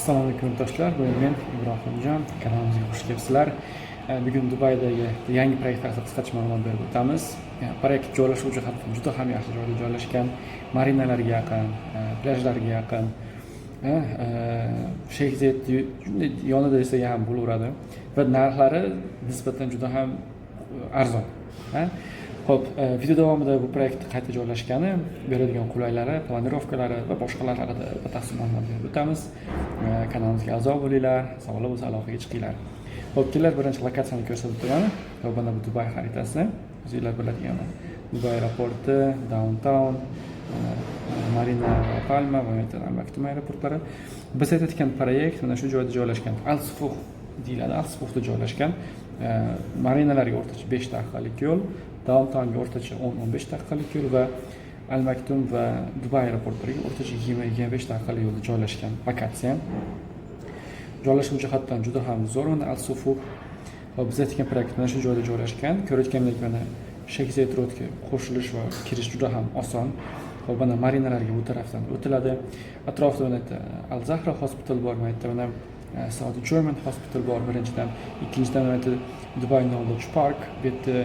Assalomu alaykum yurtdoshlar. Bugun men Ibrohimjon, kanalimizga xush kelibsizlar. Bugun Dubaydagi yangi proyekt haqida qisqacha ma'lumot berib o'tamiz. Proyekt joylashuv jihatdan juda ham yaxshi joyda joylashgan, marinalarga yaqin, plyajlarga yaqin. Sheyx Zayed yonida desak ham bo'laveradi va narxlari nisbatan juda ham arzon. Xo'p, video davomida bu proyekt qayerda joylashgani, beradigan qulaylari, planirovkalari va boshqalar haqida batafsil ma'lumot berib o'tamiz. Kanalimizga a'zo bo'linglar, savollar bo'lsa aloqaga chiqinglar. Xo'p, kelar birinchi lokatsiyani ko'rsatib o'taman. Mana bu Dubay xaritasi. O'zingizlar biladigan Dubay aeroporti, downtown, Marina va Palma va Al-Maktoum aeroportlari. Biz aytayotgan proyekt mana shu joyda joylashgan. Al-Sufux deyiladi. Al-Sufuxda joylashgan. Marinalarga o'rtacha 5 daqiqalik yo'l, downtownga o'rtacha 10-15 daqiqalik yo'l va Al-Maktoum va Dubay aeroportlariga o'rtacha 20-25 daqiqalik yo'lda joylashgan lokatsiya. Joylashuv jihatdan juda ham zo'r mana Al-Sufux. Va biz aytgan proyekt mana shu joyda joylashgan. Ko'rayotgandek mana Sheyx Zayed Roadga qo'shilish va kirish juda ham oson. Va mana marinalarga bu tarafdan o'tiladi. Atrofda mana Al-Zahra Hospital bor, mana Saudi German Hospital bor birinchidan, ikkinchidan mana Dubai Knowledge Park, bu yerda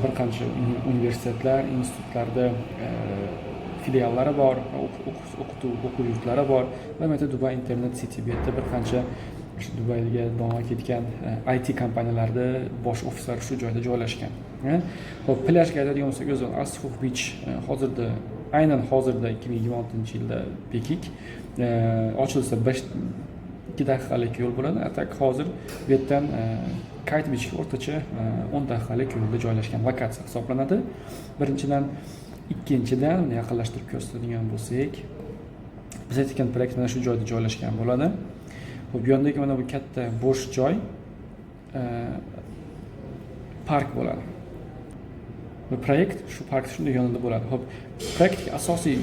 bir qancha universitetlar, institutlarda filiallari bor, o'quv yurtlari bor va mana Dubai Internet City, bu yerda bir qancha Dubayga da'vo ketgan IT kompaniyalarda bosh ofislari shu joyda joylashgan. Xo'p, plyajga aytadigan bo'lsak, o'zi Al-Sufux Beach aynan hozirda 2026-yilda bekik. Ochilsa 2 daqiqalik yo'l bo'ladi. Atak hozir bu yerdan Kite Beachga o'rtacha 10 daqiqalik yo'lda joylashgan lokatsiya hisoblanadi. Birinchidan, ikkinchidan yaqinlashtirib ko'rsatadigan bo'lsak, biz aytgan proyekt mana shu joyda joylashgan bo'ladi. Xo'p, bu yondagi mana bu katta bo'sh joy park bo'ladi. Bu proyekt shu park shunday yonida bo'ladi. Xo'p, proyektga asosiy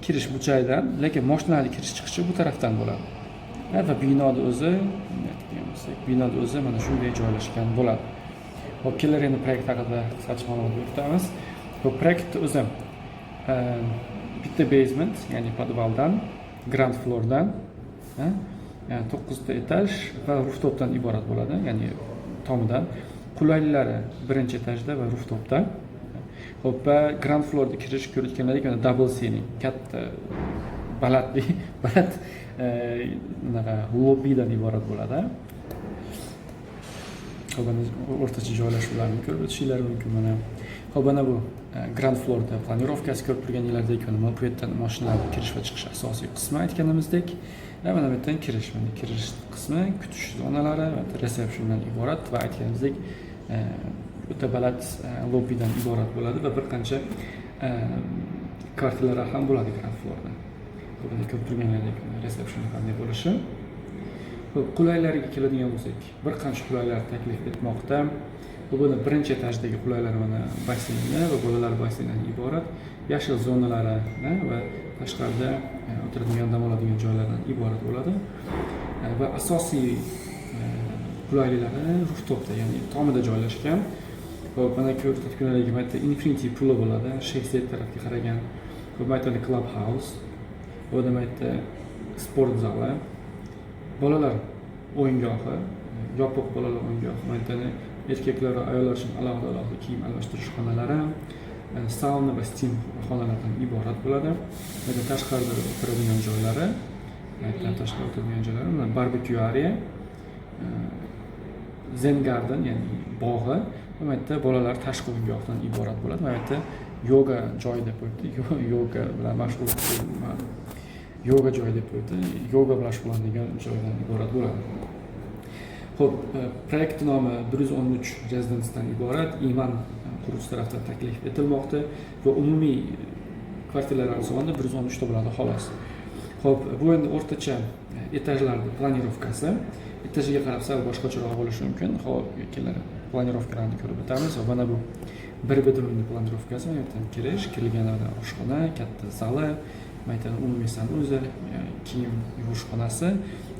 kirish bu joydan, lekin mashinalarning kirish chiqishi bu tarafdan bo'ladi. Va binoda o'zi mana shunday joylashgan bo'ladi. Xo'p, kelar endi proyekt haqida qisqacha ma'lumot beramiz. Xo'p, proyektni o'zi bitta basement, ya'ni podvaldan, ground floordan, 9 ta etaj va rooftopdan iborat bo'ladi, ya'ni tomidan. Qulaylilari birinchi etajda va rooftopda. Xo'p, ground floorga kirish ko'rayotganlaringiz mana double ceiling, katta baland lobbidan iborat bo'ladi. Xo'p, o'rtacha joylashuvlarni ko'rib o'tishingiz mumkin mana. Xo'p, mana bu ground floorda planirovkasi ko'rib turganinglardek, mana bu yerdan mashinalar kirish va chiqish asosiy qismi aytganimizdek. Va mana bu yerdan kirish qismi, kutish zonalari va resepsiyondan iborat va aytganimizdek o'ta baland lobbidan iborat bo'ladi va bir qancha kvartiralar ham bo'ladi ground floorda. Buni ko'rib turganinglardek resepsiyon qanday bo'lishi. Xo'p, qulaylarga keladigan bo'lsak, bir qancha qulaylar taklif etmoqda. Bu birinchi etajdagi qulaylar mana basseynlar va bolalar basseynidan iborat, yashil zonalari va tashqarida o'tiradigan, dam oladigan joylardan iborat bo'ladi. Va asosiy qulayliklari rooftopda, ya'ni tomida joylashgan. Xo'p, mana ko'rsatganlaringiz bitta infinity pool bo'ladi, Sheyx Zayed tarafga qaragan. Xo'p, bitta club house, bu yerda sport zali, bolalar o'yingohi, yopiq bolalar o'yingohi, mana erkaklar va ayollar uchun alohida kiyim almashtirish xonalari, sauna va steam xonalardan iborat bo'ladi. Mana tashqarida o'tiradigan joylari, mana barbecue area, Zen Garden, ya'ni bog'i, va mana bolalar tashqi o'yingohdan iborat bo'ladi. Mana yoga joyi deb qo'yibdi, yoga bilan mashg'ul yoga joyi deb qo'yibdi, yoga bilan shug'ullanadigan joydan iborat bo'ladi. Xo'p, proyekt nomi 113 rezidensiyadan iborat, Iman quruvchi tarafdan taklif etilmoqda va umumiy kvartiralar soni 113 ta bo'ladi xolos. Xo'p, bu endi o'rtacha etajlarning planirovkasi. Etajiga qarab sal boshqacharoq bo'lishi mumkin. Xo'p, kelar planirovkalarni ko'rib o'tamiz. Va mana bu bir bedroomli planirovkasi, mana yerdan kirilganida oshxona, katta zali, mana umumiy sanuzel, kiyim yuvish xonasi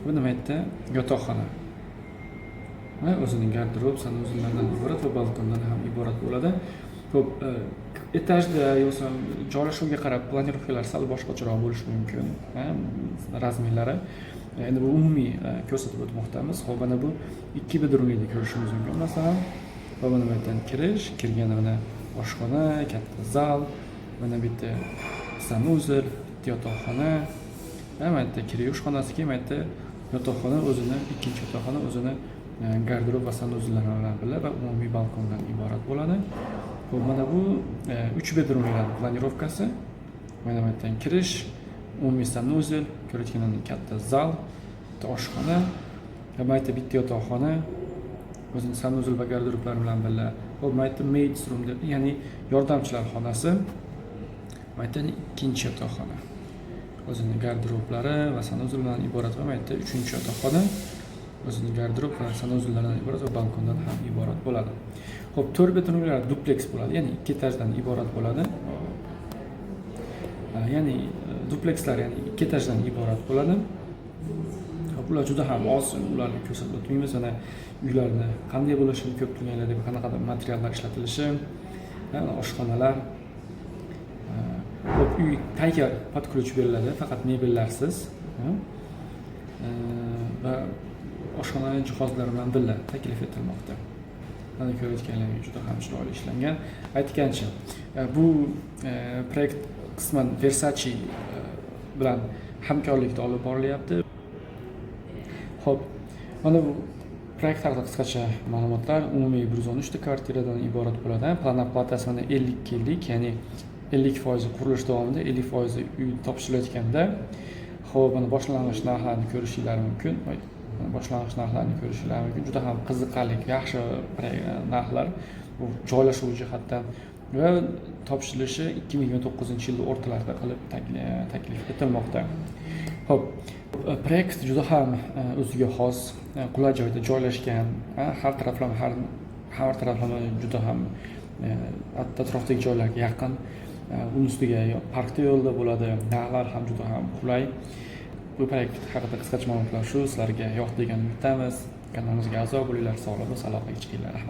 va mana yerda yotoqxona. O'zining garderob, sanuzellardan iborat va balkondan ham iborat bo'ladi. Xo'p, etajda yo'sa joylashuvga qarab planirovkalar sal boshqacharoq bo'lishi mumkin, razmerlari. Endi bu umumiy ko'rsatib o'tmoqdamiz. Hop, mana bu 2 bedroomlikni ko'rishimiz mumkin. Masalan, va mana bu yerdan kirish, kirganda mana oshxona, katta zal, mana bu yerda sanuzel, yotoqxona, mana yerda kirish xonasi, mana yerda yotoqxona o'zini, ikkinchi yotoqxona o'zini garderob va sanuzellar bilan birga va umumiy balkondan iborat bo'ladi. Hop, mana bu 3 bedroomliklar planirovkasi. Mana bu yerdan kirish, umumiy sanuzel, ko'rayotganingiz katta zal, oshxona, va mana yerda bitta yotoqxona, o'zini sanuzel va garderoblar bilan birga. Hop, mana yerda maids room, ya'ni yordamchilar xonasi. Mana yerda ikkinchi yotoqxona. O'zining garderoblari va sanuzel bilan iborat va mana yerda uchinchi yotoqxona. O'zining garderob va sanuzellaridan iborat va balkondan ham iborat bo'ladi. Xo'p, 4 bedroomlar duplex bo'ladi, ya'ni 2 etajdan iborat bo'ladi. Ya'ni duplexlar, ya'ni 2 etajdan iborat bo'ladi. Xo'p, ular juda ham oz, ularni ko'rsatib o'tmaymiz. Mana uylarni qanday bo'lishini ko'p tushunganlar deb qanaqa materiallar ishlatilishi, oshxonalar. Xo'p, uy tayyor pod ключ beriladi, faqat mebellarsiz. Va oshxona jihozlari bilan birga taklif etilmoqda. Mana ko'rayotganlaringiz juda ham chiroyli ishlangan. Aytgancha, bu proyekt qisman Versace bilan hamkorlikda olib borilyapti. Xo'p, mana bu proyekt haqida qisqacha ma'lumotlar. Umumiy 113 ta kvartiradan iborat bo'ladi. Plan platasi mana 50 yillik, ya'ni 50% qurilish davomida 50% uy topshirilayotganda, xo'p, mana boshlang'ich narxlarni ko'rishingiz mumkin. Boshlang'ich narxlarni ko'rishingiz mumkin. Juda ham qiziqarli, yaxshi narxlar. Bu joylashuv jihatdan va topshirilishi 2029-yil o'rtalarida qilib taklif etilmoqda. Xo'p, proyekt juda ham o'ziga xos, qulay joyda joylashgan, har taraflama juda ham atrofdagi joylarga yaqin. Uning ustiga parkda yo'lda bo'ladi, narxlar ham juda ham qulay. Bu proyekt haqida qisqacha ma'lumotlar shu. Sizlarga yoqdi degan umiddamiz. Kanalimizga a'zo bo'linglar, sog'lik va salomatlik tilaymiz.